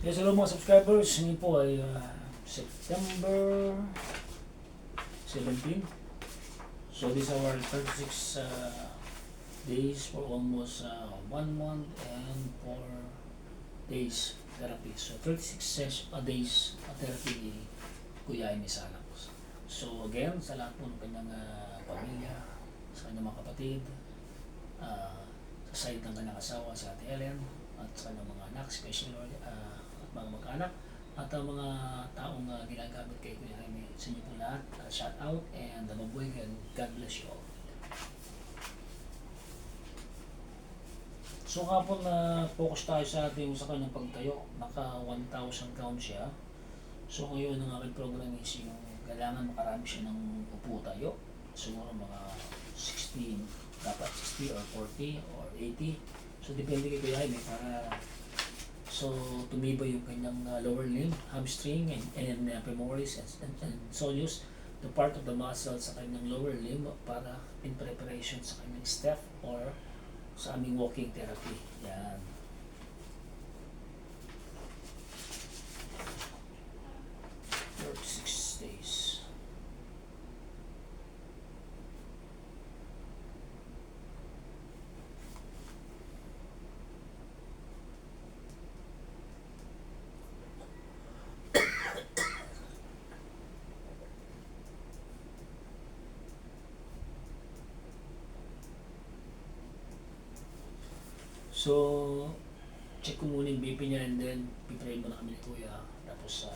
Yes, hello mga subscribers. Ngayon po ay September 17. So this is our 36 days for almost 1 month and 4 days therapy. So 36 days therapy ni Kuya Amy Salapos. So again, sa lahat po ng kanyang pamilya, sa kanyang mga kapatid, sa side ng kanyang asawa, si Ate Ellen, at sa kanyang mga anak, especially at mga mag-anak, at ang mga taong ginagamit kay Kuya Jaime. Sa inyo po lahat, shout out and mabuhay and God bless you all. So kapon na focus tayo sa kanyang pagtayo. Naka 1,000 count siya. So ngayon ang aking program is yung kailangan makarami siya ng upo tayo. Siguro mga 16, dapat 60 or 40 or 80. So depende kay Kuya Jaime para so tumibay yung kanyang lower limb, hamstring, and femoris and soleus, the part of the muscle sa kanyang lower limb para in preparation sa kanyang step or sa aming walking therapy. Yan. For 6 days. So, check ko muna yung BP niya and then pipray mo na kami ni Kuya. Tapos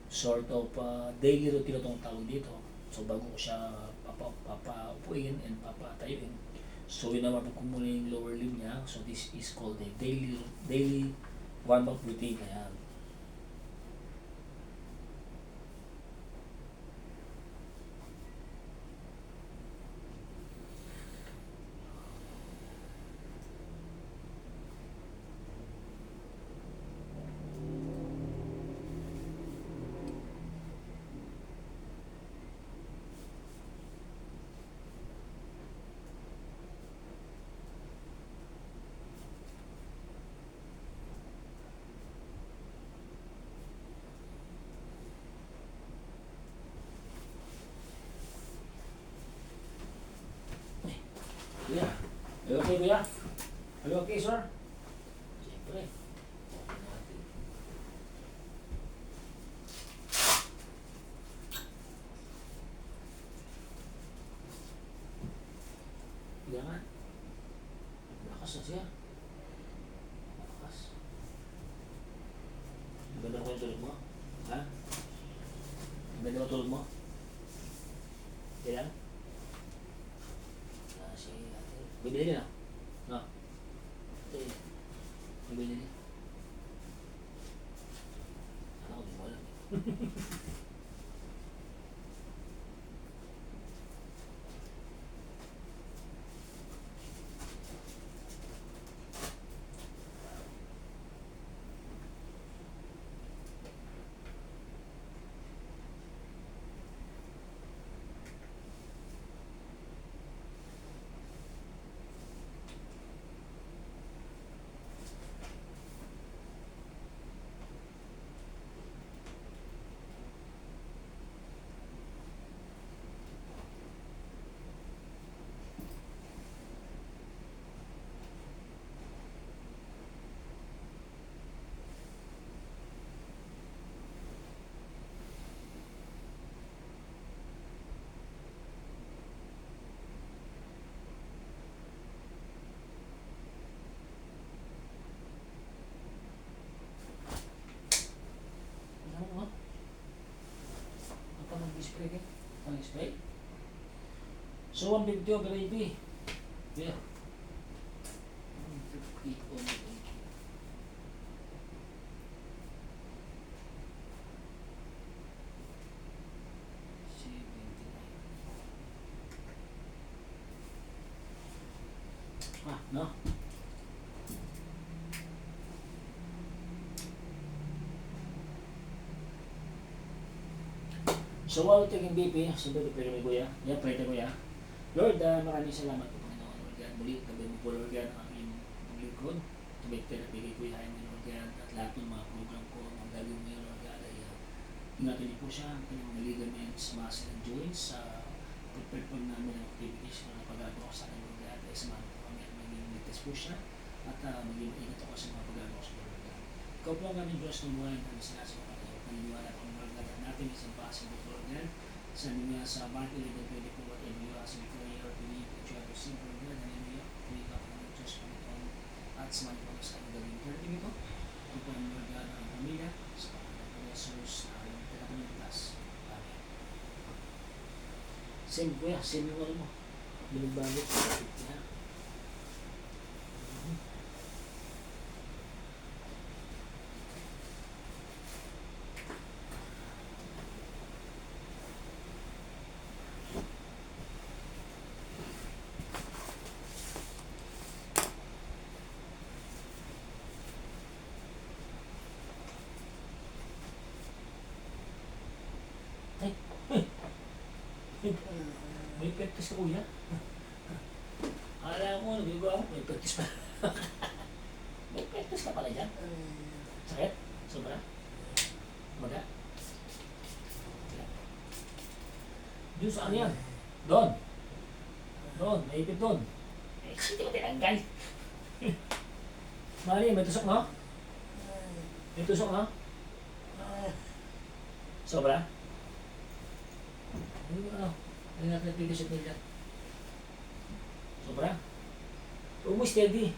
sort of daily routine itong tawag dito. So bago ko siya papaupuin and papatayuin. So yun naman ko muna yung lower limb niya. So this is called a daily warm-up routine. Ayan. Kuya, are you okay, Kuya? Are you okay, sir? Siyempre. Okay natin. Kuya nga. Malakas na siya. Malakas. Ang ganda ko yung tulog mo? Ha? Ang ganda ko tulog mo? Kaya? Si ate. Bibili niya na? No? Ate. Bibili niya. Ano ko, di mo alam. Ano mo? Apa mag-spray ka? Mag-spray? So, 150 over 80. Yeah. 150 over 80. No? So while taking BP, siyempre pwede mo Kuya. Yan, pwede mo ya. Lord, maraming salamat po Panginoon. Lord God, muli, gabi mo po Lord God ang aking lingkod. Tumigpil at bigay ko yan Lord God at lahat ng mga program ko. ingatan niyo po siya, ang kanyang ligaments, muscle, and joints sa pag-perform namin ng activities na napagagawa sa kanyang lugar. Dahil sa mga kami at maging ligtas po siya at maging maingat ako sa mga pagagawa sa lugar. Ikaw po ang aming Diyos ng buhay na sinasama kayo. Paniniwala po ang Lord God natin is impossible for God. Sabi nga sa Mark 11:24, whatever you ask me for or believe that you have received from God, hallelujah. Believe ako ng Diyos Panginoon at sumali po sa kanyang gawin. Pero tingin ko, ito po ang Lord God ng pamilya sa pangalaman ng Jesus na alam ka na pinagtas. Amen. Same kuya, same yung ano mo. Binagbago. Yeah. May practice ka kuya? Akala ko, nagagawa ako, may practice pa. May practice ka pala dyan? Sakit? Sobra? Maga? Doon saan yan? Doon? Doon, naipit doon. Eh, hindi ko tinanggal. Mali, may tusok no? May tusok no? Sobra? Ano? Ano natin nagpipis at nila? Sobra? Huwag mo steady.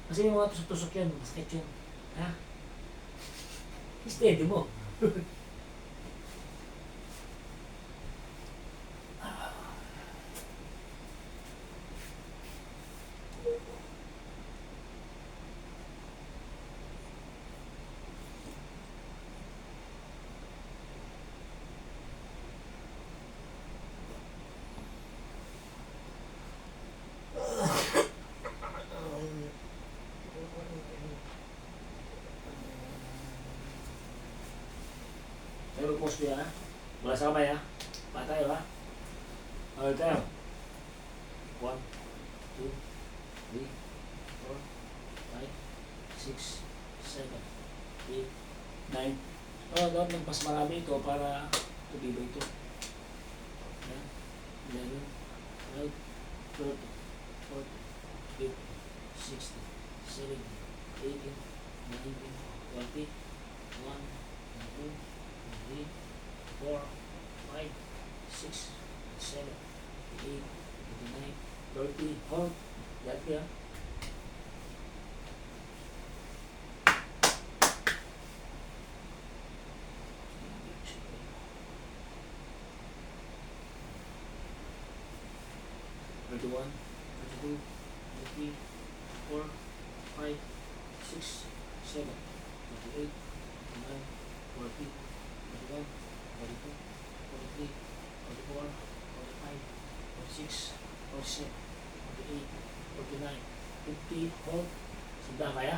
Kasi yung mga tusok-tusok yan, masakit yun. Ha? Steady mo. Tayo mag-post niya ha. Wala sa kamay ha. Pa tayo ha. Okay tayo. 1, 2, 3, 4, 5, 6, 7, 8, 9. Dapat mas marami ito para tubiba ito. 10, 11, 12, 13, 14, 15, 16, 17, 18, 19, 20, 1, 2, 3, 4, 5, 6, 7, 8, 9, 30, hold. That ya. One, 2, 3, 4, 5, 6, 7, 8, 9, 40, 41, 42, 43, 44, 45, 46, 47, 48, 49, 50, hold. Sudah kaya?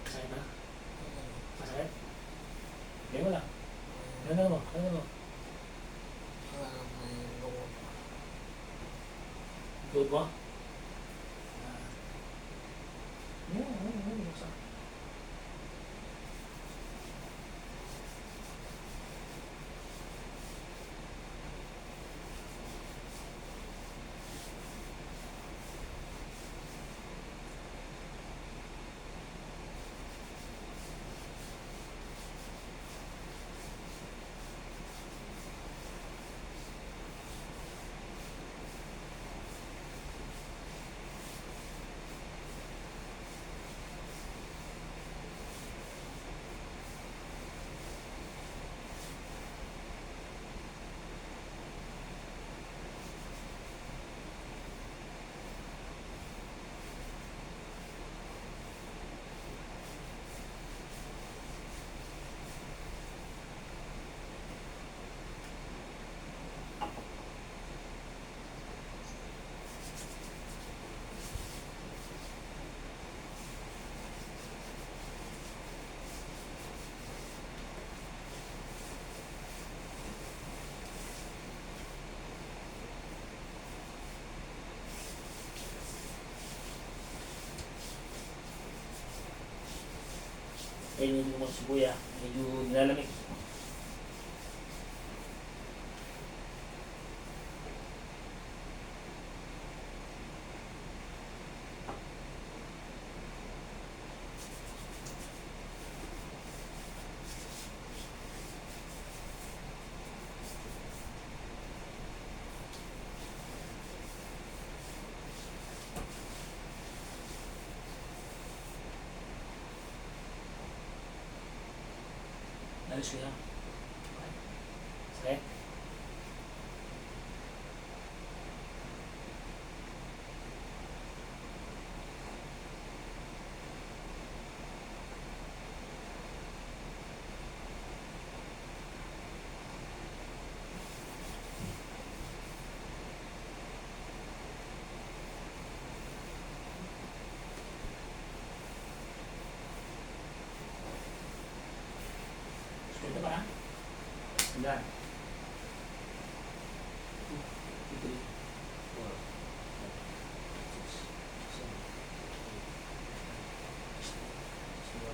Masakit na? Masakit? Kaya mo lang. Ano mo? Ano mo? Good mo? Ayun yung mga sibuya. Medyo nilalamig. Alis ko yan. Sakit? Sakit ba? Handa. 2, 3, 4, 6, 7, 8, 9,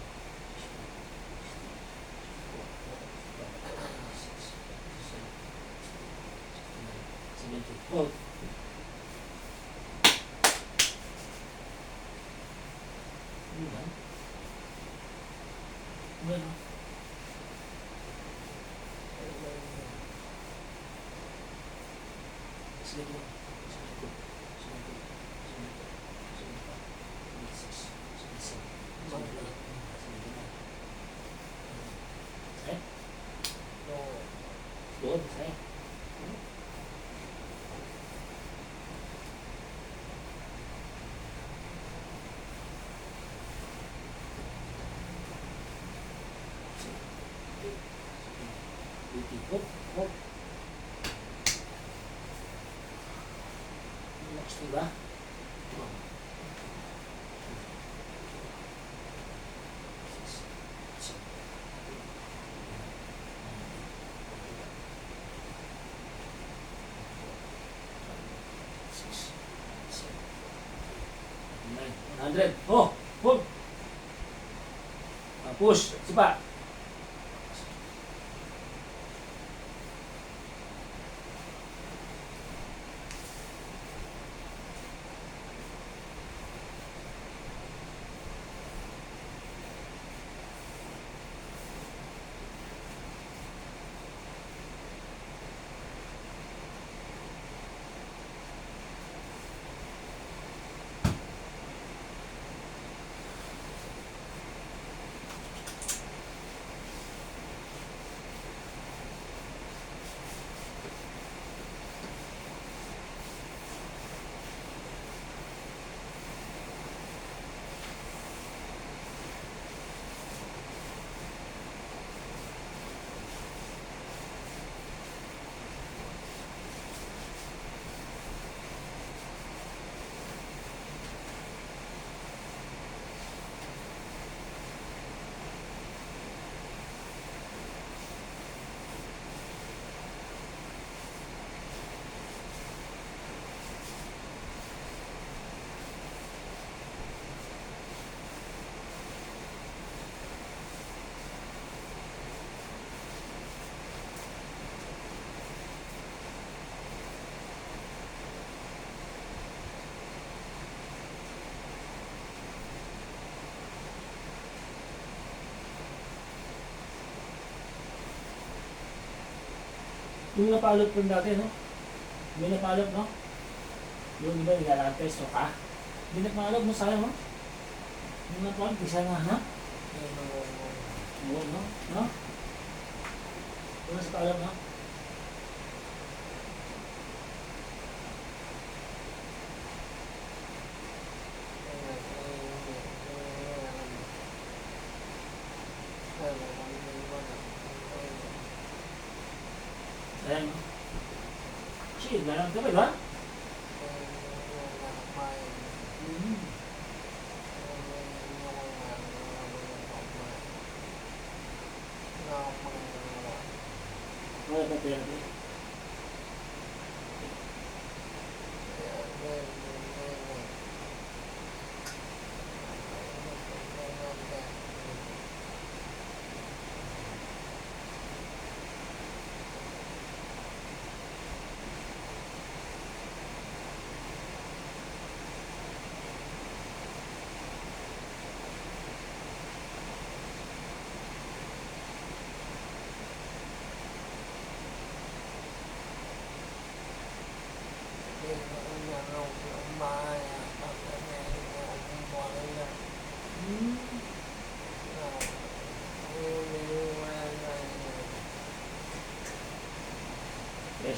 10, 11, 12. Ano ba? Ano ba? Sige po. Sige po. Sige po. Sige po. Sige po. 26. 27. Sige po. Sige po na. Sakit? Doon, sakit. Hop, hop. Relax, diba? Six, 7, 100. Oh! Hold! Push! Sipa! Yung napalot po dati, no? May napalot, no? Yung iba, nilalagay, so ka? Hindi napalot mo sa'yo, no? Yung napalot, isa nga, ha? Oo, no? No? Yung sa palot, no? Ayan, no? Shit, meron ka ba, ba? Wala pa therapy.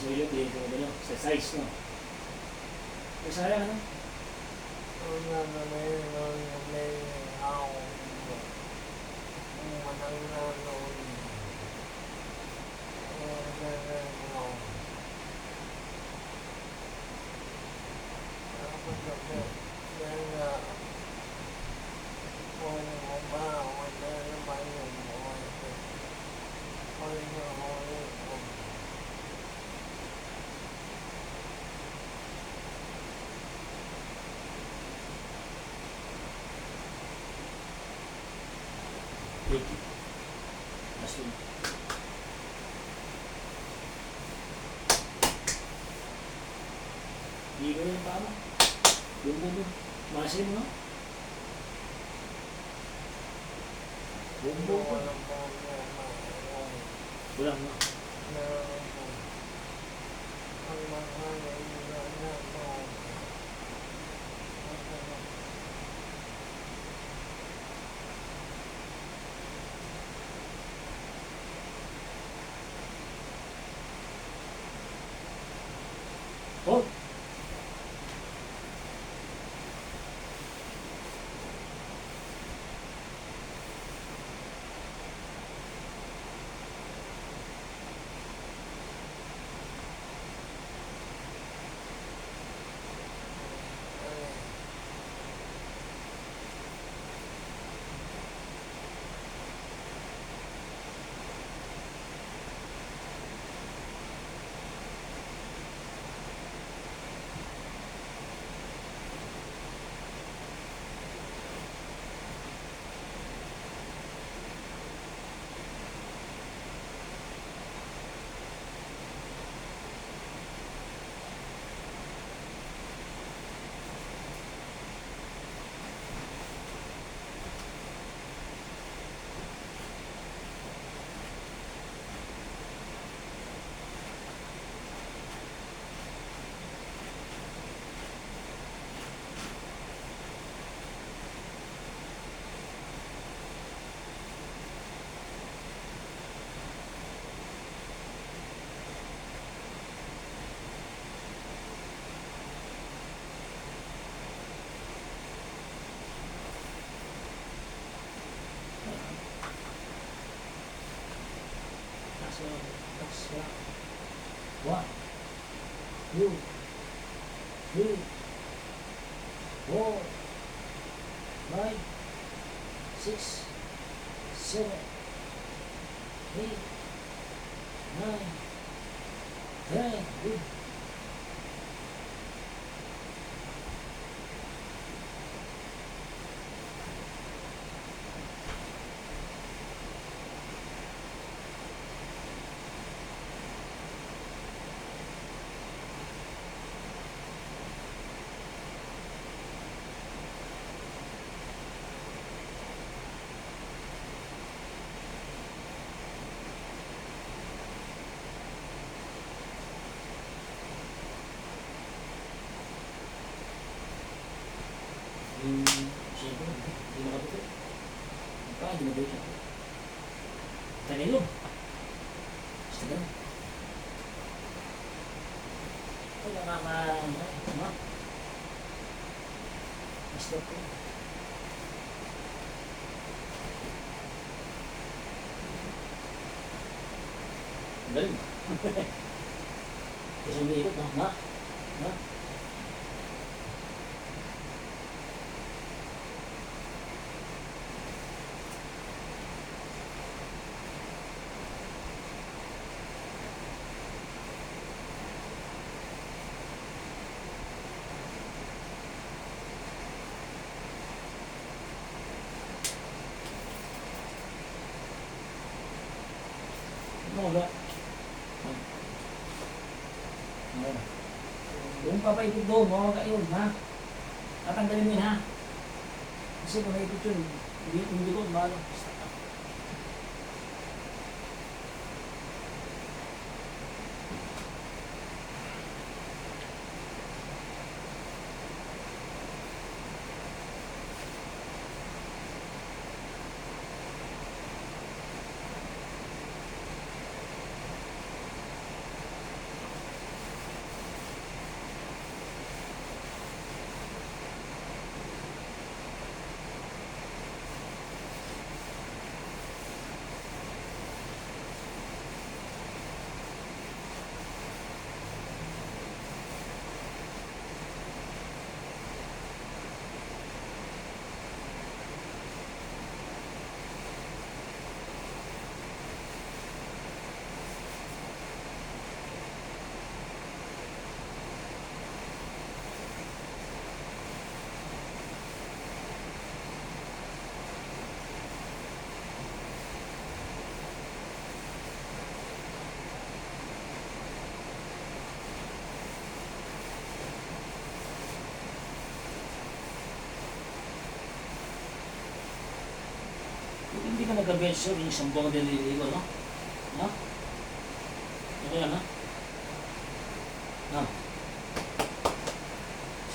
responsibility kung ano, sa size, no? May sayang, ano? Thank you. Last one. Hindi ko yung tama. Yung bubo. Masin mo, no? Bubo ko. Kulang, no? Oh! That's one, two, three, four, five, six, seven, eight, nine, 10. Good. Siyempre, hindi makabuti. Hindi makabuti siya. Kanilo. Basta ganun. Ay, nakaka... Basta po. Galing. Kasi umiikot na. Na. Wala. Yung papaikot doon, mawawag yun, ha? Tatanggalin mo yun, ha? Kasi kung naikot yun, hindi ko, malo. Hindi ka nagka-bench sir, yung isang buwang nililigo, no? Ha? Ano yan, ha? Ha?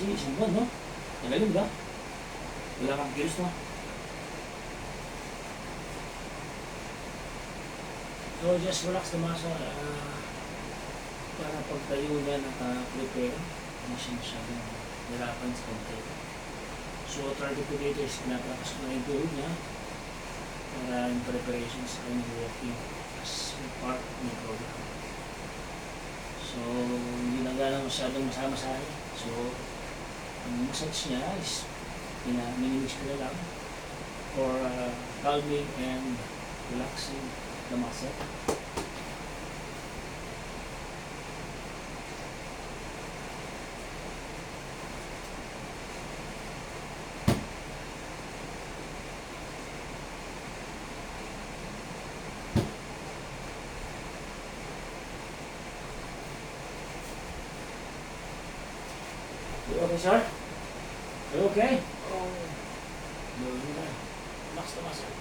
Sige, isang buwan, no? Nagaling ba? Wala kang kilos, no? So, just relax the muscle. Para pagtayo niya, naka-prepare. Hindi siya masyadong nirapan sa pagtayo. So, target-to-gators, pinaprakas ko na yung tuhod niya para yung preparation sa kanyang walking as part of the program. So, hindi na gano'n masyadong masama-masahe. So, ang massage niya is minimix ko na lang for calming and relaxing the muscle. You okay, sir? You okay? Oh. No, relax the muscle.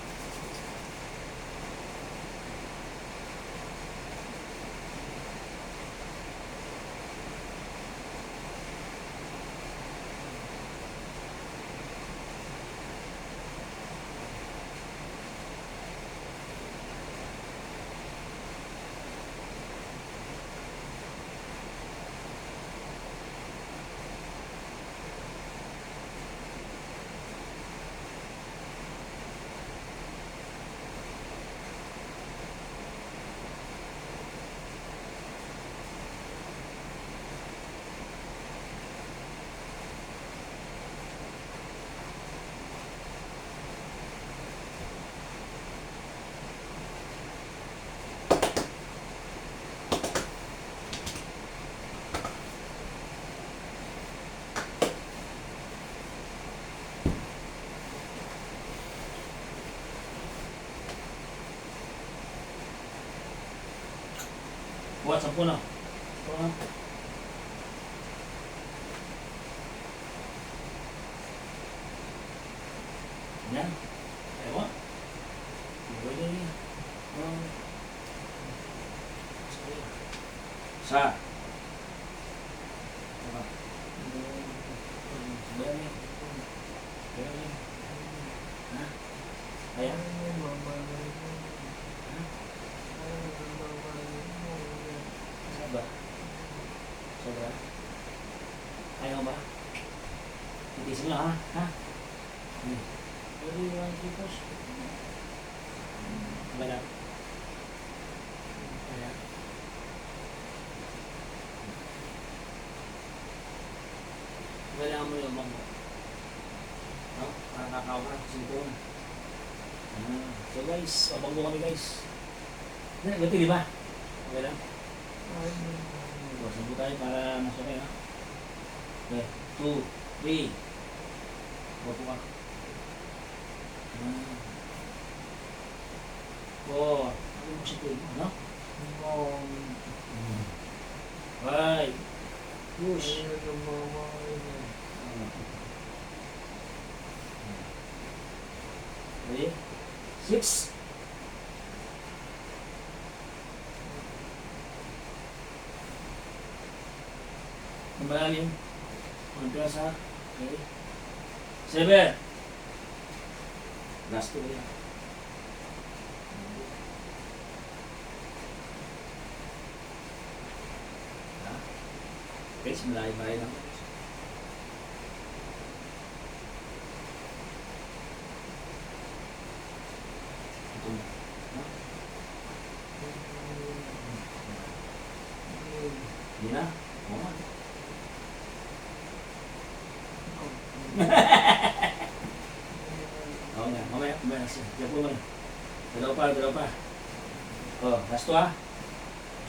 Buat 10 na. Yan. Ewan. Pwede rin. Sa. Ha? Ayan. Ba? Sobra? Ayaw ba? Titisin mo ha? Ha? Pwede yung tipos. Wala. Wala. Wala mo yung bang mo. No? Parang kakaw ka. Sintuon. So guys, abang mo kami guys. Ganti di ba? Okay lang? Sabi tayo para masukay ha. Okay, 2, 3. Bapo ka. 4. Ano mo siya tuloy mo, no? 5. Push. Ready? 6. Malalim. Magpasa. Okay. 7. Last 2 yan. Okay, simulay-malay lang. Ito na. Hindi na. Oo nga. Oo nga, mamaya na siya. Diyan po muna. Dalawa pa. Oh, last 2 ha.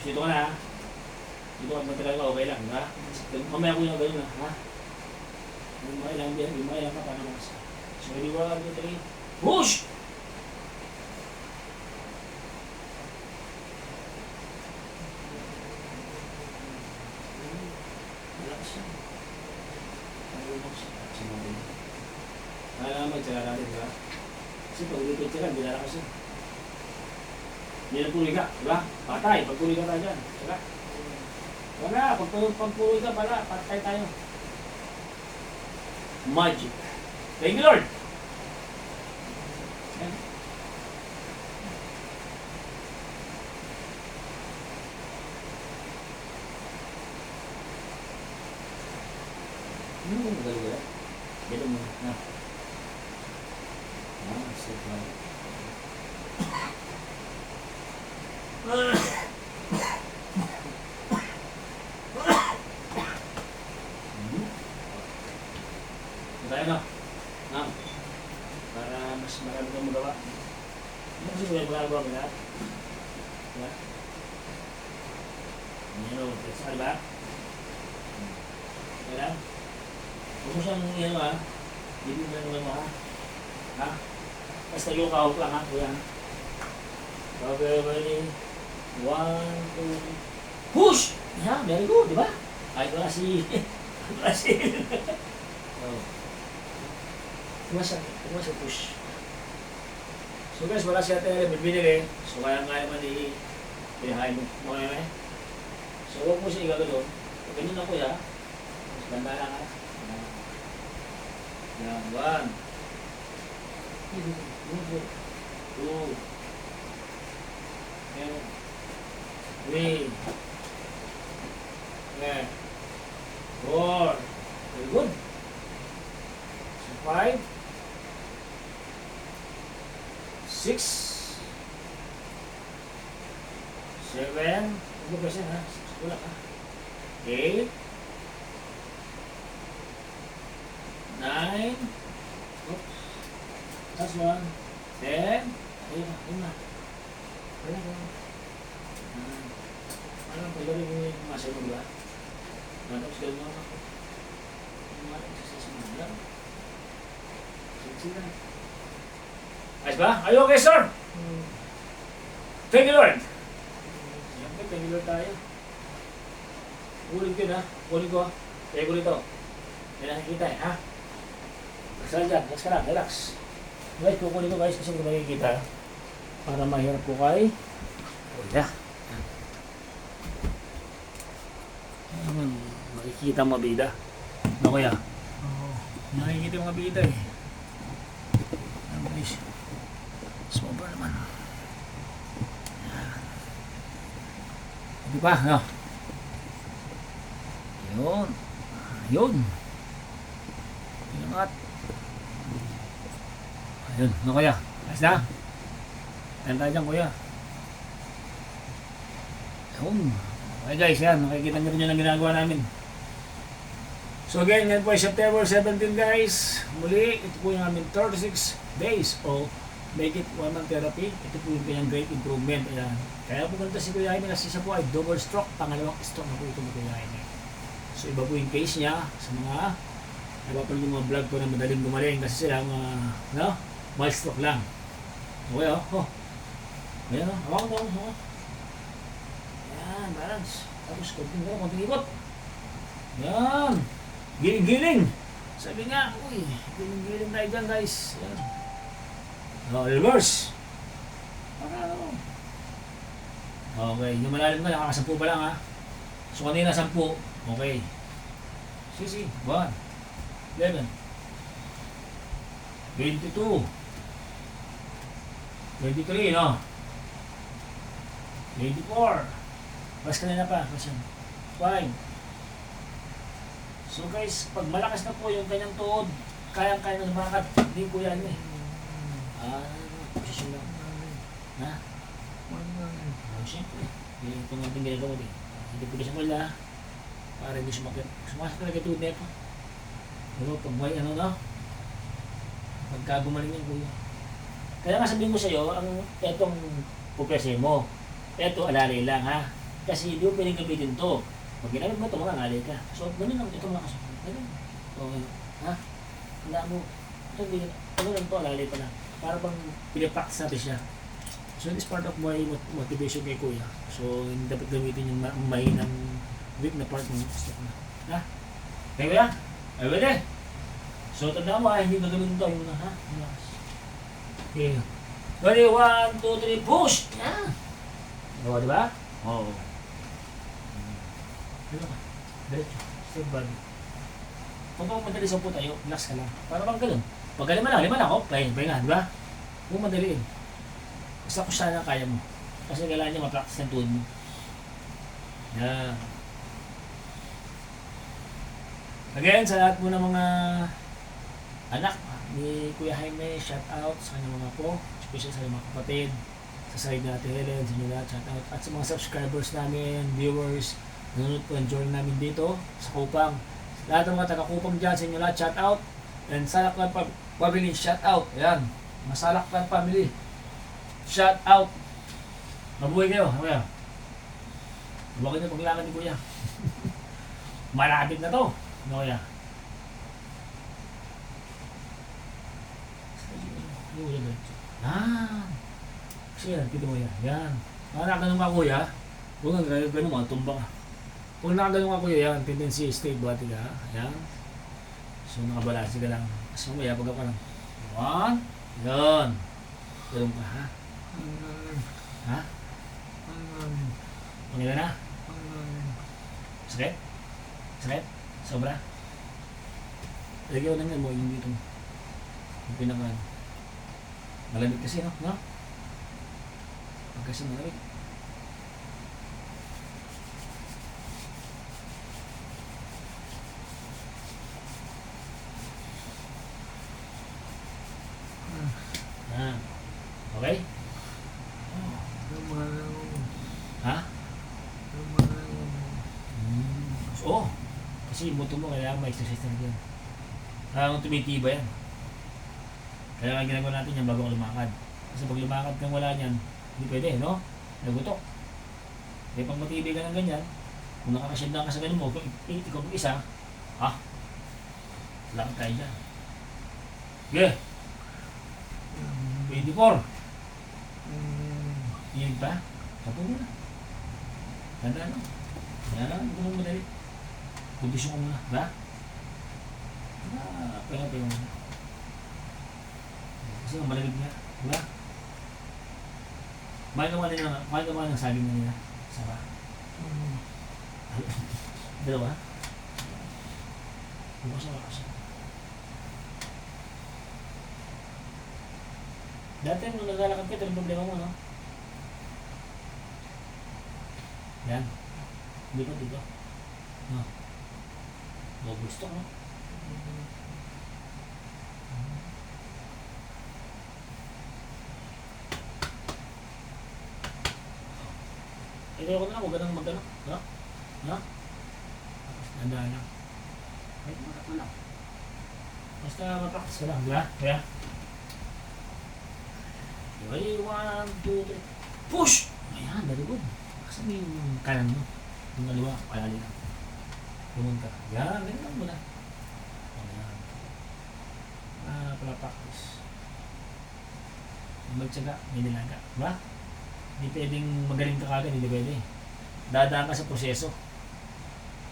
Dito ka na ha. Dito ka matagal ka, okay lang, di ba? Mamaya ko yung gano'n ha. Lumay lang ka para makasa. So, ready, 1, 2, 3. Push! Relax siya. Relax siya. Kailangan magtsaka natin, di ba? Kasi pag ulipit ka, hindi lalakas yun. Hindi na tuloy ka, diba? Patay, pag tuloy ka tayo dyan. Diba? Wala, pag tuloy ka pala, patay tayo. Magic. Thank you, Lord. Yan. Magaling. Dito mo. Na. Step lang. Tayo na. Na. Para mas marami kang magawa. Ano kasi may magagawa mo lahat? Diba? Ano, sa ba? Kaya? Huwag mo siyang ano ha? Hindi mo lang mo ha? Ha? Basta yung kahok lang ha, kuya. Okay, ready? 1, 2, push! Yeah, very good, di ba? Kahit wala si... wala si... oh. Tumasa push. So guys, wala siya tayo binili. So kaya nga naman i-high mo mga yun. So huwag mo siya igagano. Ganyan na kuya. Mas ganda lang ha. Yan, 1, 2, 3, 4, very good. So 5, 6, 7, ano ba siya ha? Wala ka. 8, 9, oops, that's 1, 10, ayun na. Parang pagaling mo yung muscle mo ba? Tapos gawin mo ako. Yung mga exercise mo lang. Sige. Ayos ba? Are you okay, sir? Thank you, Lord. Siyempre, thank you, Lord tayo. Ulit ko na. Ulit ko. Kaya ko rito. May nakikita eh, ha? Saan dyan? Relax ka lang. Relax. Guys, kukunin ko guys kasi hindi makikita. Para mahirap ko kay Kuya. Makikita ang mabida. Ano kaya? Oo. Nakikita yung mabida eh. Ano guys? Sobra naman. Hindi pa, no? Yun. Yun. Pinangat. Ayun. Ano kaya? Ayos na? Ayan tayo dyan, kuya. Yun. Okay guys, yan. Nakikita nyo rin yun ang ginagawa namin. So again, yan po ay September 17 guys. Muli, ito po yung aming 36 days of Make It Woman Therapy. Ito po yung kanyang great improvement. Ayan. Kaya pumunta si Kuya Jaime kasi siya po ay double stroke. Pangalawang stroke na po ito ni Kuya Jaime. So iba po yung case niya sa mga iba po yung mga vlog ko na madaling gumaling kasi sila mga mild stroke lang. Okay oh. Ayan oh. Hawakan mo. Ayan, balance. Tapos konting ikot. Ayan. Giling-giling. Sabi nga, uy, giling-giling tayo dyan guys. Ayan. Reverse. Okay, yung malalim na, nakakasampu pa lang ha. So kanina 10. Okay. Sisi, 1, 11, 22, 23, no? 24. Mas kanina pa, mas 5. So guys, pag malakas na po yung kanyang tuhod, kayang-kaya na lumakad. Hindi po yan eh. Posisyon lang. Ha? Siyempre. Ito nga ating ginagawa din. Hindi po siya wala. Para hindi sumakit. Sumakit talaga ito nito. Pero pag may pagka gumaling yan kuya. Kaya nga sabihin ko sa iyo, etong pupresin mo. Eto alalay lang ha. Kasi hindi mo pwedeng gamitin to. Pag ginamit mo ito, mangangalay ka. So, ganun lang. Ito mga kasunod. Ganun. Okay. Ha? Handa mo. Ito, ano lang ito, alalay pa lang. Para bang pinapractice natin siya. So, this part of my motivation kay Kuya. So, hindi dapat gamitin yung mahinang weak na part ng step na. Ha? Okay, Kuya? Ay, pwede. So, tanda mo, hindi gagamitin ito. Yung ha? Okay. Ready, 1, 2, 3, push! Yan. O, di ba? Oo. Dito ka. Diretso. Step body. Kung madali sa upo tayo, relax ka lang. Para bang ganun. Pag lima lang, oh. Pahinga, di ba? Huwag madaliin. Basta kung sana kaya mo. Kasi kailangan niya ma-practice ng tuhod mo. Yan. Again, sa lahat mo ng mga anak ni Kuya Jaime, shout out sa kanyang mga po, especially sa mga kapatid, sa side natin Helen, sa inyo lahat, shout out. At sa mga subscribers namin, viewers, nanonood po, enjoy namin dito sa Kupang. Lahat ng mga taga-Kupang dyan, sa inyo lahat, shout out. And Salaklan family, shout out. Ayan, mga Salaklan family, shout out. Mabuhay kayo, Kuya. Huwag kayo paglakad ni Kuya. Malapit na to. No, Kuya. Yan. Kasi yan, pito mo yan. Yan. Nakaganon ka, Kuya. Huwag nga ganun mga tumba ka. Kung nakaganon ka, Kuya, yan. Tendency stay body ka. Yan. So, nakabalansi ka lang. Kasi mamaya, pag ako lang. 1. Yan. Ganun ka, ha? Ha? Pangila na? Sakit? Sakit? Sobra? Lagyan ko na nga mo yung dito. Yung pinaka malamig kasi, no? No? Pag kasi malamig. Ah. Okay? Ha? Oo. Kasi yung buto mo kailangan ma-exercise na yan. Kailangan tumitiba yan. Kaya nga ginagawa natin yan bago ka lumakad. Kasi pag lumakad kang wala niyan, hindi pwede, no? Nagutok. Kaya pag matibay ka ng ganyan, kung nakakasyanda ka sa ganyan mo, ikaw mag-isa, ha? Lakad tayo dyan. Okay. 24. Inig pa? Tapo mo na. Ganda ano? Yan, hindi mo madali. Kondisyon ko muna, ba? Pahinga muna. Kasi ang malamig niya, di ba? Mahal ka ng saging na nila. Saba. Dalawa? Bukas na bakas. Dati nung naglalakad ka, ito yung problema mo, no? Yan. Dito. No. Double stock, no? Ito ko na lang, huwag ka nang mag-ano. No? No? Tapos nandaan lang. Kahit makat mo lang. Basta ma-practice ka lang, di ba? Kaya? Okay, 1, 2, 3. Push! Ayan, very good. Kasi yung kanan mo. Yung kaliwa, palali lang. Pumunta. Yan, ganyan lang muna. Ayan. Pala practice. Magtsaga, may nilaga. Diba? Hindi pwedeng magaling ka kagad, hindi pwede. Dadaan ka sa proseso.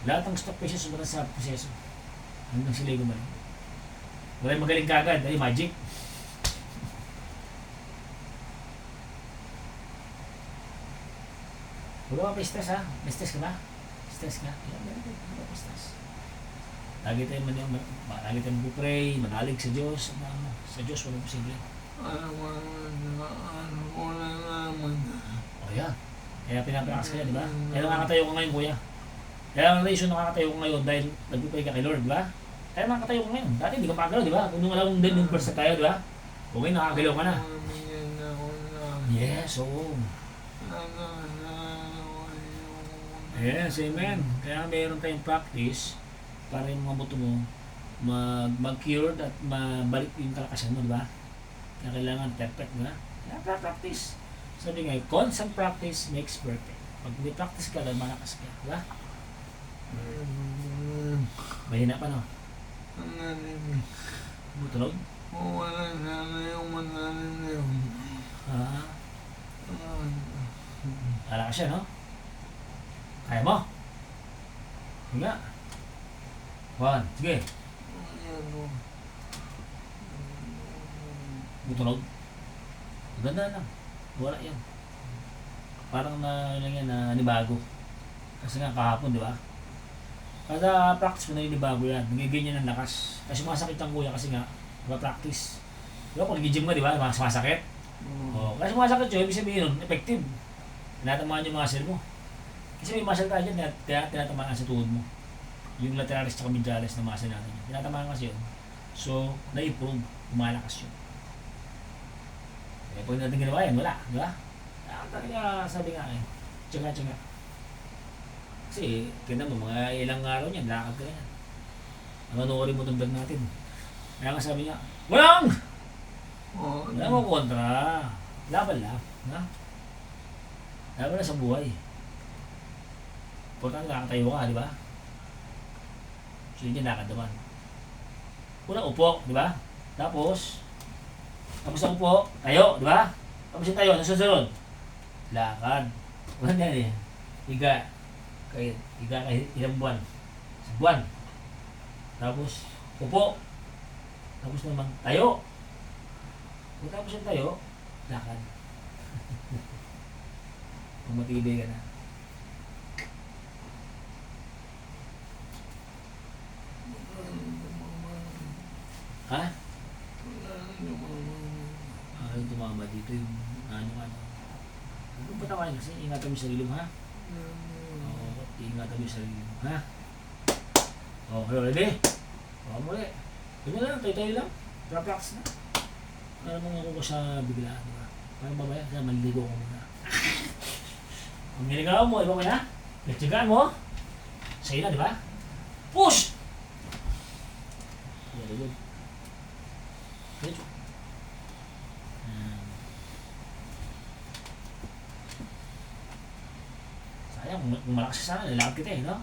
Lahat ng stock pieces sumunod sa proseso. Hanggang sila yung gumaling. Wala magaling kagad, ay magic. Huwag ka pa-stress, ha? May stress ka ba? Stress ka? Yan, huwag ka pa-stress. Lagi tayo mag-pray, manalig sa Diyos. Sa Diyos, walang posible. O yan. Kaya pinaprakas ka yan, di ba? Kaya nakakatayo ka ngayon, Kuya. Kaya ang reason nakakatayo ko ngayon dahil nag-pray ka kay Lord, di ba? Kaya nakakatayo ko ngayon. Dati hindi ka makagalaw, di ba? Kung nung alam din yung verse na tayo, di ba? Okay, nakakagalaw ka na. Yes, oo. Yes, amen. Kaya mayroon tayong practice para yung mga buto mo mag-cured at mabalik yung kalakasan mo, di ba? Kaya kailangan perfect, di ba? Kaya practice. Sabi nga, constant practice makes perfect. Pag hindi practice ka, lang malakas ka, di ba? Mahina pa, no? Butulog? Wala sana yung manalim na yun. Malakas siya, no? Kaya mo? Higa. 1, sige. Butulog? Ganda lang. Wala yan. Parang na, lang yan, na nibago. Kasi nga kahapon, di ba? Kada practice mo naninibago yan. Nagiging ng lakas. Kasi sumasakit ang kuya kasi nga, practice. Di ba, pag nag-gym ka, di ba? Sumasakit. Oh, kasi sumasakit yun, ibig sabihin nun, effective. Tinatamaan yung muscle mo. Kasi may muscle tayo dyan, kaya tinatamaan sa tuhod mo. Yung lateralis at medialis na muscle natin. Tinatamaan kasi yun. So, na-improve. Lumalakas yun. Eh, pag natin ginawa yan, wala. Di ba? Talaga sabi nga eh. Tsaga. Kasi, tignan mo, mga ilang araw niyan, lakad ka yan. Manoorin mo itong vlog natin. Kaya nga sabi niya, walang! Wala mo kontra. Laban lang. Ha? Laban lang sa buhay. Importante nakatayo ka, di ba? So yun yung lakad naman. Una upo, di ba? Tapos ang upo, tayo, di ba? Tapos yung tayo, nasusunod. Lakad. Wala yan eh. Higa. Higa kahit ilang buwan. Sa buwan. Tapos, upo. Tapos naman, tayo. Tapos yung tayo, lakad. Kung matibay ka na. Ha? Yung tumama dito yung ano. Huwag patawain kasi ingatan mo yung sarili mo, ha? Oo, ingatan mo yung sarili mo, ha? Oo, ready? Oo, muli. Tingnan lang, tayo lang. Relax na. Para mong ako sa bigla, di ba? Para babaya, kaya maliligo ko muna. Kung niligaw mo, iba mo na? Nagtsagaan mo? Sa'yo na, di ba? Push! Very good. Good. Sayang, kung malakas sana, lalakad kita eh, no?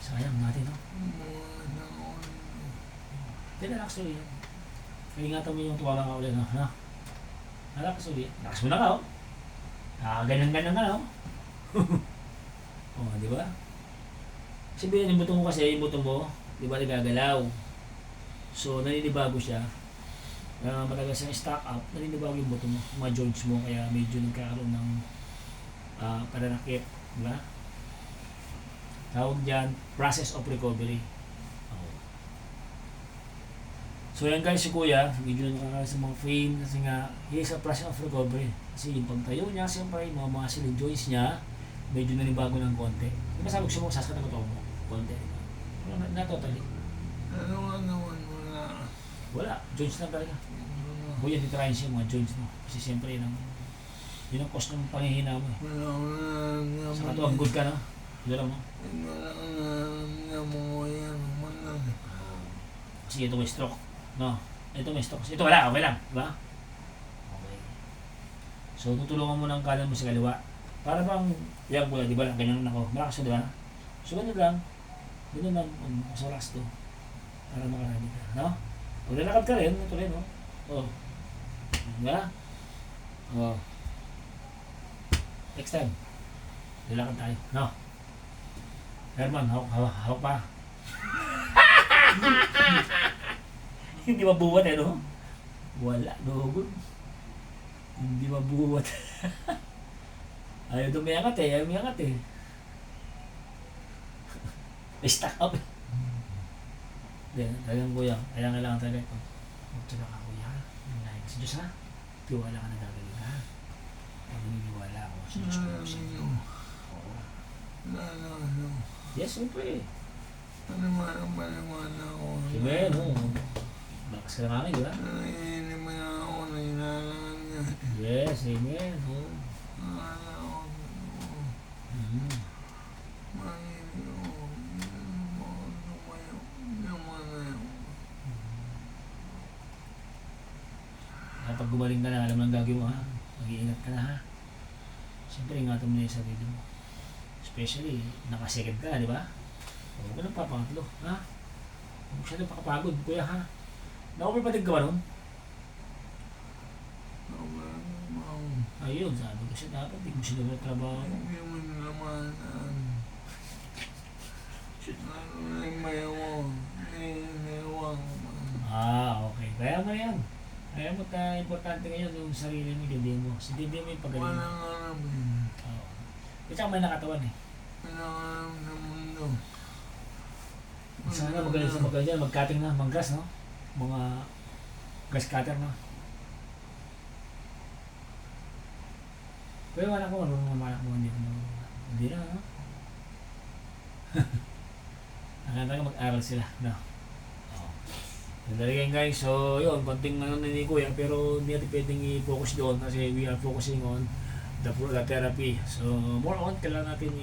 Sayang natin, no? Relax ulit. Ingatan mo yung tuwala ka ulit, no? Relax ulit. Relax mo na ka, oh. Ganyan-ganyan ka, no? Oh, di ba? Sabihin yung buto mo kasi, yung buto mo, di ba nagagalaw? So, naninibago siya. Matagal siyang stock up, naninibago yung buto mo, mga joints mo, kaya medyo nagkakaroon ng pananakit, di ba? Tawag dyan, process of recovery. So yan guys, si Kuya, medyo nakakala sa mga pain kasi nga, he is a process of recovery. Kasi yung pagtayo niya, siyempre, yung mga muscle and joints niya, medyo nanibago ng konti. Di ba sabi ko siya mo, sasakit ang mo? Konti. Wala na totally. Wala, joints lang talaga. Kuya, titrayin siya mga joints mo. Kasi siyempre, yun ang cause ng panghihina mo. Saka ito, ang good ka na. Gala mo. Kasi ito may stroke. No, ito may stroke. Ito wala, okay lang. Diba? Okay. So, tutulungan mo ng kanan mo sa kaliwa. Para bang, yan ko lang, di ba? Ganyan lang ako. Malakas yun, di ba? So, ganun lang. Ganun lang. Mas relax to. Para makarami ka. No? Pag lalakad ka rin, ito rin, no? Oh. Diba? Oh. Next time. Lalakad tayo. No? Herman, hawak pa. Hindi mabuhat eh, no? Wala, dogon. Hindi mabuhat. Ayaw tumiyangat eh, ayaw miyangat eh. Stuck up eh. Hindi, talagang kuya, kaya kailangan talaga ito. Magtsaga ka kuya, nangyay ka sa Diyos ha? Tiwala ka na gagawin ka. Kaya naniniwala ako sa Diyos ko sa inyo. Oo. Yes, siyempre. Paniwala ako. Sige, no. Bakas ka na kami, di ba? Naman ako, nahilalaan niya. Yes, amen. Oh. Kapag gumaling ka na, alam mo ang gagawin mo ha. Mag-iingat ka na ha. Siyempre, ingatan mo na yung sarili mo. Especially, nakasikid ka, di ba? Huwag ka nang papangatlo, ha? Huwag siya nang pakapagod, kuya ha. Naku, may patig ka ba nun? Ayun, sabi ko siya dapat, hindi mo siya nagtatrabaho. Hindi mo naman. Ano na yung mayawa? Mayawa. Okay. Kaya mo yan. Kaya mo importante ngayon yung sarili mo, hindi mo. Si hindi mo yung pagaling mo. Walang alam eh. Oo. Kasi may nakatawan eh. Walang alam sa mundo. Sana magaling sa magaling dyan, mag-cutting na, mag-grass, no? Mga grass cutter, no? Pero wala ko, marunong mamalak mo, hindi ko marunong. Hindi na, no? Nakanta ka mag-aral sila, no? Oo. Sandali yan guys, so yun, konting ano na ni Kuya, pero hindi natin pwedeng i-focus doon kasi we are focusing on the therapy. So, more on, kailangan natin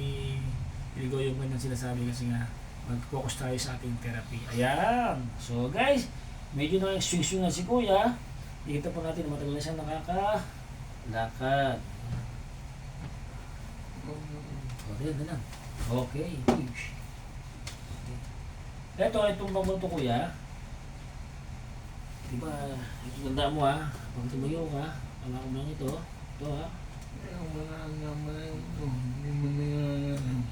iligaw yung kanyang sinasabi kasi nga, mag-focus tayo sa ating therapy. Ayan! So guys, medyo na swing-swing na si Kuya. Dito po natin, matagal na siya nakakalakad. Okay, na lang. Okay. Itong bambang to Kuya. Diba, tanda mo ha, pag tumayo ka, wala ko lang ito. Ito ha. Wala naman ito. Hindi mo na yan.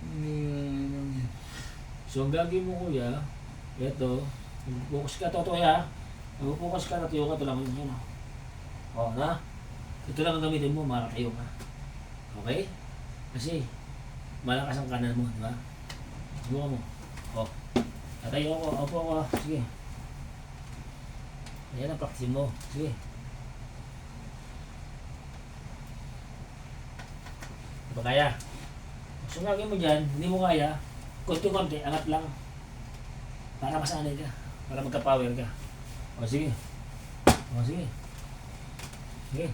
Hindi na yan. So ang gagawin mo Kuya, ito, focus ka, totoo ha. Mag-focus ka, natuyo ka, ito lang yun. O, na? Ito lang ang gamitin mo, makatayo ka. Okay? Kasi, malakas ang kanan mo, di ba? Subukan mo. O, tatayo ako, opo ako, sige. Ayan ang practice mo, sige. Di ba kaya? So ang gagawin mo dyan, hindi mo kaya, konti-konti, angat lang. Para masanay ka, para magka-power ka. O sige. O sige. Sige.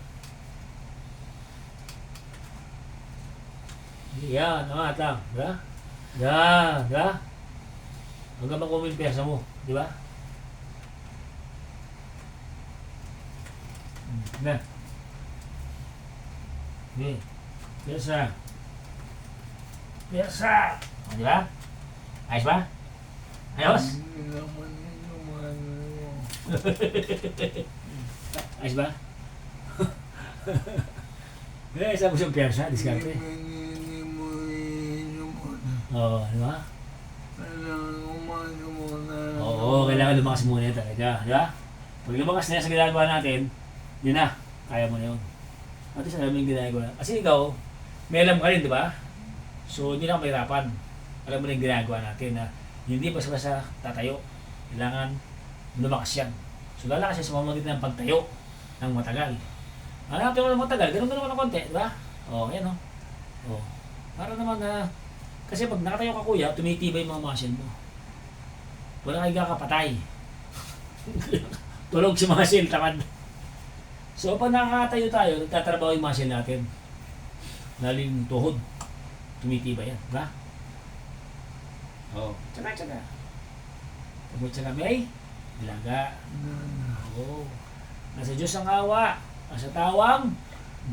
Yan, angat lang. Diba? Yan, diba? Hanggang makuha yung piyasa mo. Diba? Na. Sige. Piyasa. Piyasa. O, diba? Ayos ba? Ayos? Hindi naman yung mga Ayos ba? Eh, saan mo siyang piyasa? Diskarte? Hindi mo muna. Oo, di ba? Kailangan umano muna. Oo, kailangan lumakas muna yan talaga. Di ba? Pag lumakas na yan sa ginagawa natin, yun na. Kaya mo na yun. At least alam mo yung ginagawa. Kasi ikaw, may alam ka rin, di ba? So, hindi na ka mahirapan. Alam mo na yung ginagawa natin na hindi basta-basta tatayo. Kailangan lumakas yan. So, lalakas yan sa pamamagitan ng pagtayo ng matagal. Ano natin ng matagal? Ganun naman ng konti, di ba? Oo, yan o. Oo. Para naman na, kasi pag nakatayo ka Kuya, tumitibay yung mga muscle mo. Wala kang kakapatay. Tulog si muscle, tamad. So, pag nakakatayo tayo, nagtatrabaho yung muscle natin. Lalo yung tuhod. Tumitibay yan, di ba? Oo. Tsaka. Pag may tsaka may, ilaga. Oo. Nasa Diyos ang awa. Nasa tawang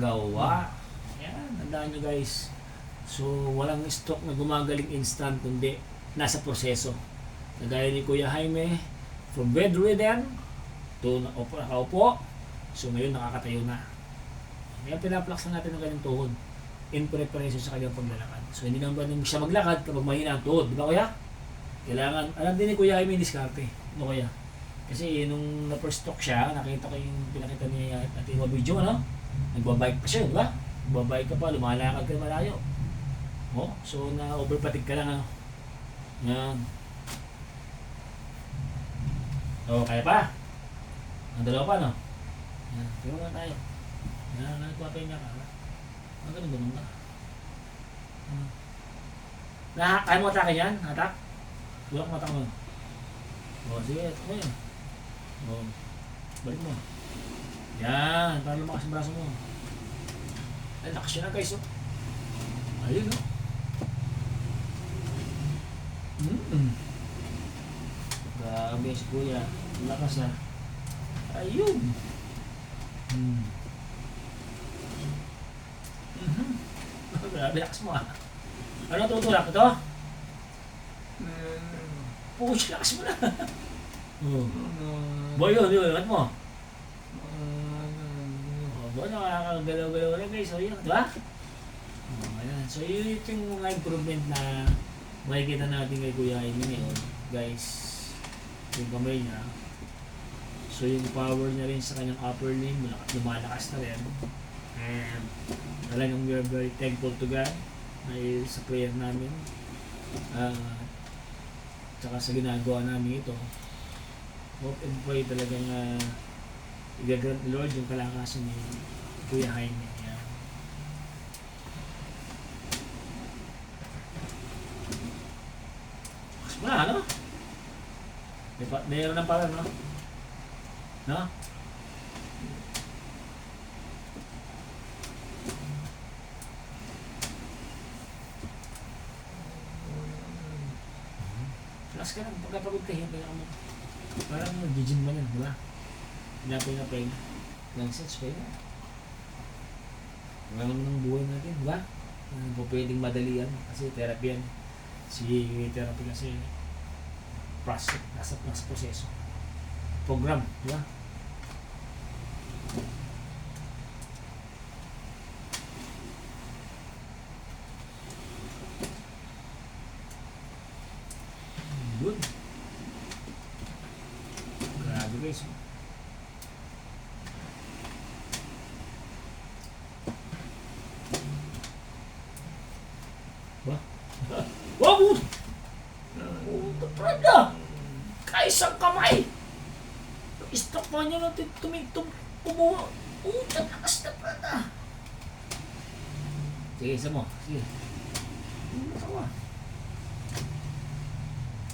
gawa. Yan, tandaan nyo guys. So, walang stock na gumagaling instant, kundi nasa proseso. Nagaya ni Kuya Jaime, from bedridden to nakaupo. So, ngayon nakakatayo na. Kaya pinaplaksan natin ng kanyang tuhod in preparation sa kanyang paglalakad. So, hindi naman siya maglakad kapag mahina ang tuhod. Di ba Kuya? Kailangan, alam din ni Kuya Jaime yung diskarte. Ano Kuya? Kasi nung na-first talk siya, nakita ko yung pinakita niya at yung video, ano? Nagbabike pa siya, di ba? Nagbabike ka pa, lumalakad ka malayo. Oh, so na-overfatigue ka lang, ano? Yan. Oh, kaya pa? Ang dalawa pa, no? Yan, pero nga tayo. Yan, nagpapay niya ka. Ang ganun ka. Kaya mo atakin yan? Atak? Tulak mo atak mo. Oh, sige, ito yun. Oh, balik mo. Yan, para lumakas ang braso mo. Ay, lakas yun na guys, oh. Ayun, oh. Grabe si Kuya. Lakas na. Ayun. Grabe, lakas mo ah. Ano tutulak ito? Push, lakas mo na. Oh. Boy, yun, at mo. Boy, nakakagalaw-galaw na guys. So, yun, diba? Ayan. So, yun yung mga improvement na makikita natin kay Kuya Jaime ngayon. Guys, yung kamay niya. So yung power niya rin sa kanyang upper limb, lumalakas na rin. And talagang we are very thankful to God dahil sa prayer namin. Tsaka sa ginagawa namin ito. Hope and pray talagang i-grant ni Lord yung kalakasan ni Kuya Jaime. Yan. Mas muna, ano? Mayroon ng parang, no? No? Relax ka lang, pagkapagod ka, hinapin ako mo. Parang mag-gym man yan, diba? Hinapin na pain. Lang sense, pain na. Wala naman ng buhay natin, diba? Hindi po pwedeng madalian kasi therapy yan. Si therapy kasi process, nasa proseso. Program, diba? Good. Grabe guys. Wah. Wah, bud. Prada. Kaisang kamay. Istok pa niya natin kumuha. Tatakas na prada. Sige, isa mo. Sige. Matawa.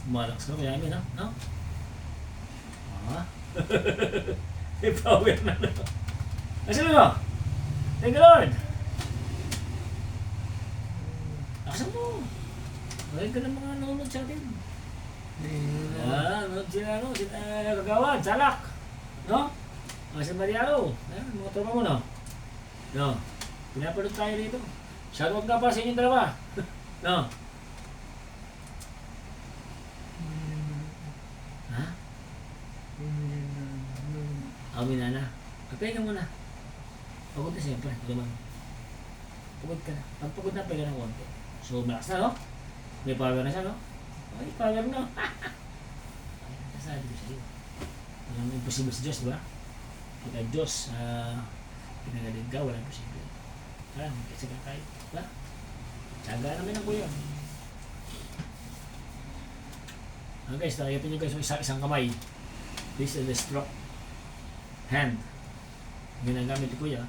Malakas ka kaya amin, no? May power na. Asan mo? Thank you, Lord. Asan mo? Maraming ka ng mga nanonood sa atin. Nanonood sila, no? Sila Kagawad, Salak. No? Asan Mariano? Mga tropa mo, no? No? Pinapanood tayo dito. Shoutout nga pa sa inyong dalawa. No? Ha? Minana. Pahinga muna. Pagod na siyempre. Naman. Pagod ka na. Pag pagod na, pahinga ng konti. So, malakas na, no? May power na siya, no? Ay, power na. Ay, nasabi ko sa'yo. Walang imposible sa Diyos, diba? Kita Diyos, pinagaling ka, walang imposible. Kasi ka tayo. Diba? Tsaga namin ang kuya. Guys, nakikita nyo guys yung isang kamay. This is the stroke hand. Ginagamit ni kuya.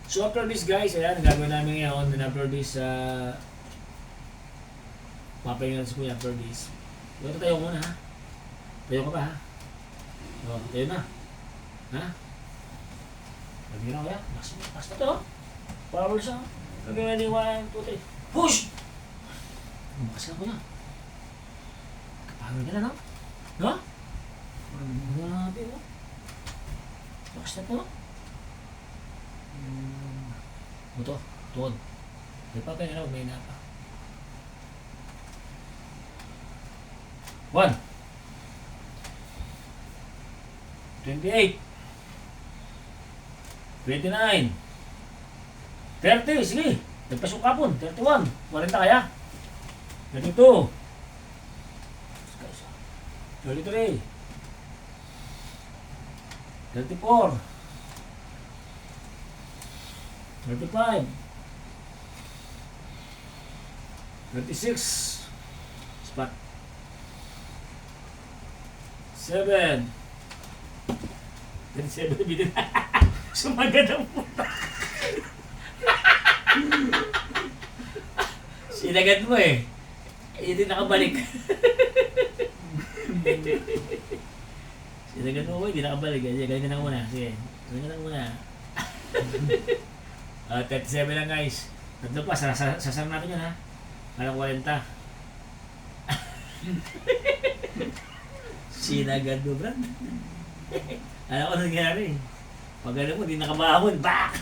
So after this guys, ayan, gagawin namin ngayon. After this, papahingan si kuya after this. Ito tayo muna ha. Tayo ka pa ha. O, tayo na. Ha? Lagi na kaya, lakas na to. Power siya. Lagi na ni 1, 2, 3. Push! Lumakas ka ko na. Kapower ka na, no? No? Ano na natin, no? Lakas na to. Ito, tuod. May pa na, may na pa. 1 28 29 30, sige. Nagpasok ka po. 31. 40 kaya. 32. 33. 34. 35. 36. Spot. 7. 37 bidin. Sumagad ang puta. Sinagad mo eh. Hindi nakabalik. Sinagad mo hindi nakabalik. Galing ka na muna. Sige. Galing ka na muna. 37 lang guys. Tatlo pa. Sasar natin yun ha. Parang 40. Sinagad mo, Brad. Alam ko nangyari. Pag gano'n mo, di nakabahon. Bak!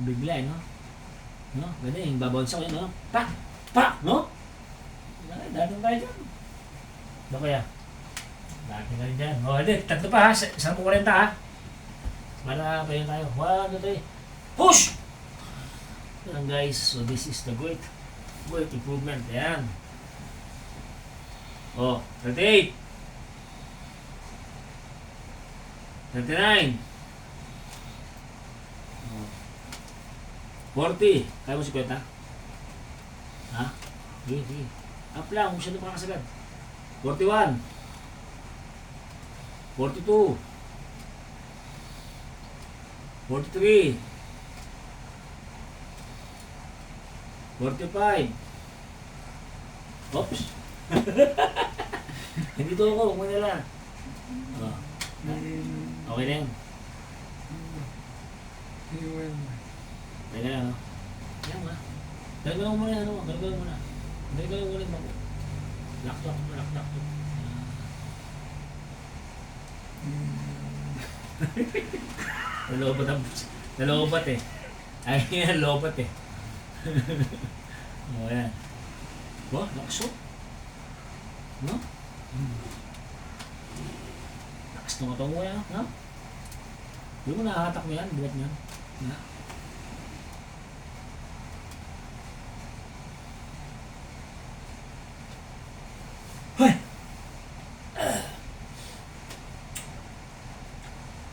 Bigla, no? No? Gano'n yung babounce ako yun, no? Pak! Pak! No? Datong tayo dyan. Ano kaya? Dati ka rin dyan. O, hindi. Tatlo pa ha. 140 ha. Para pahinga tayo. 1, 2, 3. Push! Yan guys, so this is the great improvement. Ayan. Oh, 38. 39. Oh. 40. Kaya mo 50? Ha? Sige, sige. Up lang, kung siya na pakakasagad. 41. 42. 43. 45. Oops. Hindi to ako, huwag mo nila. Oh. Okay na yun. Teka lang, no? Yan mo na. Dalawa mo muna, ano? Dalawa mo muna. Dalawa mo muna, mako. Laktok. Nalobat eh. Ay, nalobat eh. O, yan. Ba, lakas o. No? Lakas nung ito mo yan, no? Hindi mo nakahatak mo yan, bilat niyan. Na? Hoy!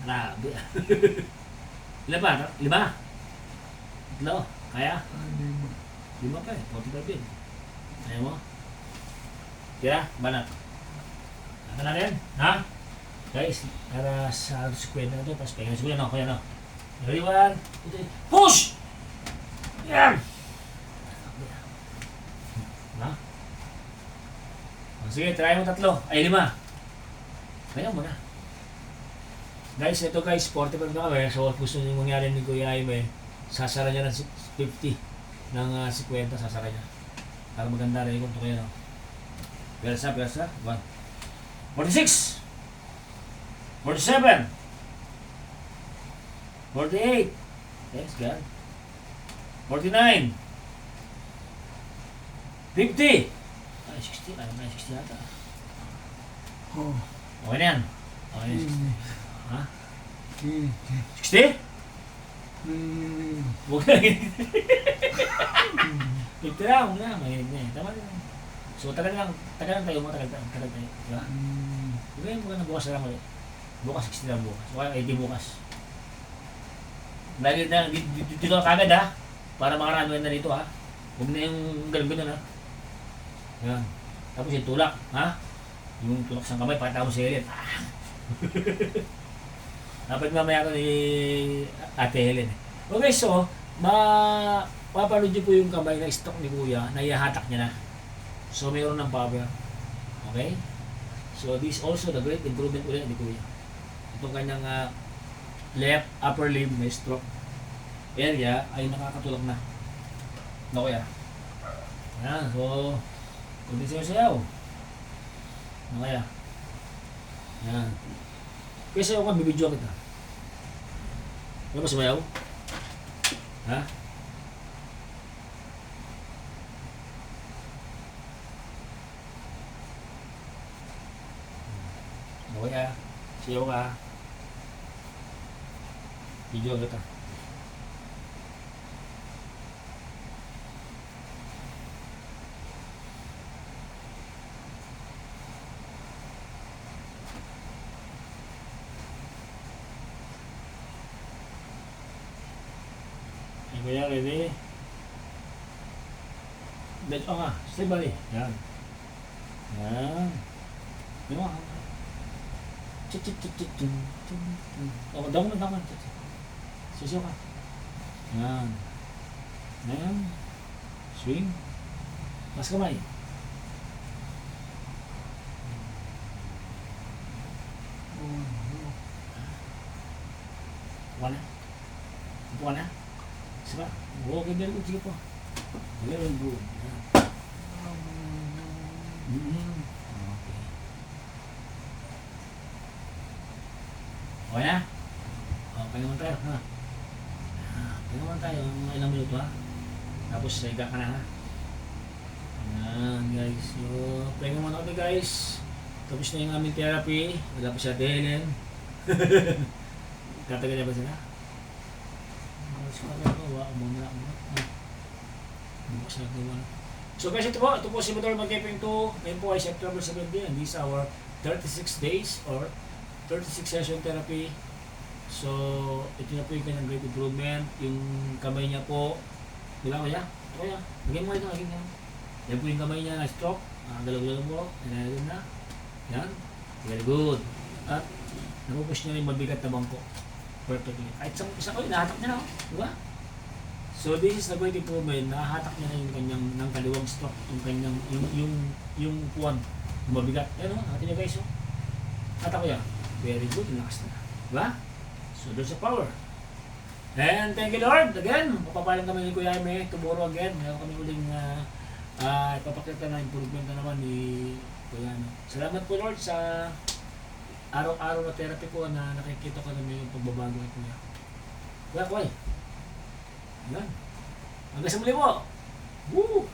Grabe. Ilan ba? 5? 3? Kaya? 5 pa eh. 45 din. Ayaw mo? Tira? Banat. Ano na rin? Ha? Guys, para sa 50 na ito, tapos pahinga siguro na. Kaya na. Everyone, push! Yan! Ha? Sige, try mo 3. Ay, 5. Kaya mo na. Guys, ito guys, 45 na kami. So, gusto nyo mangyari ni Kuya Jaime, sasara niya ng 50 ng 50, sasara niya. Para maganda rin yung kunto kayo, no? Persa. 1. 46! 47! 48! Thanks, God. 49! 50! Ay, 60. Ay, may 60 yata. Okay na yan. Okay na yan, 60. Ha? 60? Huwag na ganyan. 50 lang, huwag na. Mahilig na eh. Tama na. So, tagal lang tayo mo. Tagal tayo. Diba? Huwag mo ka na bukas na lang ulit. Bukas 60 lang bukas. O kaya 80 bukas. Lagi na, dito ka kagad ha. Para makarami na dito ha. Huwag na yung ganun ha. Yan. Tapos yung tulak ha. Yung tulak sa kamay, pakita mo sa Helen. Dapat mamaya ko ni Ate Helen. Okay, so, mapapanood nyo po yung kamay na stock ni Kuya, na ihahatak niya na. So, mayroon ng power. Okay? So, this also the great improvement ulit ni Kuya. Itong kanyang left upper limb na stroke area ay nakakatulak na. No, Kuya? Ayan, so, kunti sayaw. No, Kuya? Ayan. Kasi ako bibidyo kita. Ano ba sumayaw? Ha? Okay ka. Sayaw ka. Video kita. Kuya, ready? Dito nga, stay bali. Yan. Yan. Yan mo. Oh, daw mo. Sisiyo ka. Yan. Yan. Swing. Mas kamay. Upuan na. Upuan na. Siapa? Oh, ganda lu sige po. Very good. Okay. Okay na? Okay naman tayo, ha? Okay naman tayo, mga ilang minuto, ha? Tapos, higa ka na, ha? Ayan, guys. So, pahinga muna kami, guys. Tapos na yung aming therapy. Wala pa siya Helen. Tatagal na ba sila? Mas ka ko, muna. Bukas na ito. So guys, ito po si Motor Magkeping 2. Ngayon po ay September 17. And this is our 36 days or 36 session therapy. So, ito na po yung kanyang great improvement. Yung kamay niya po, di ba kuya? Kuya, lagyan mo ito, lagyan mo. Yan po yung kamay niya na stroke. Galaw-galaw mo. Yan na. Yan. Very good. At napupush niya yung mabigat na bangko. Perfectly. Kahit isa ko, nahatak niya na. Di ba? So, this is the great improvement. Nahatak niya na yung kanyang ng kaliwang stroke. Yung kanyang, yung puwan. Yung mabigat. Yan o, natin niya guys o. Hatak ko yan. Very good. Relax na. Di ba? So, there's a power. And thank you Lord. Again, mapapalang kami ni Kuya Jaime. Tomorrow again, meron kami uling ipapakita na improvement na naman ni Kuya Jaime. Salamat po Lord sa araw-araw na therapy ko na nakikita ko na may pagbabago kay Kuya. Kuya. Yan. Hanggang sa muli po. Woo!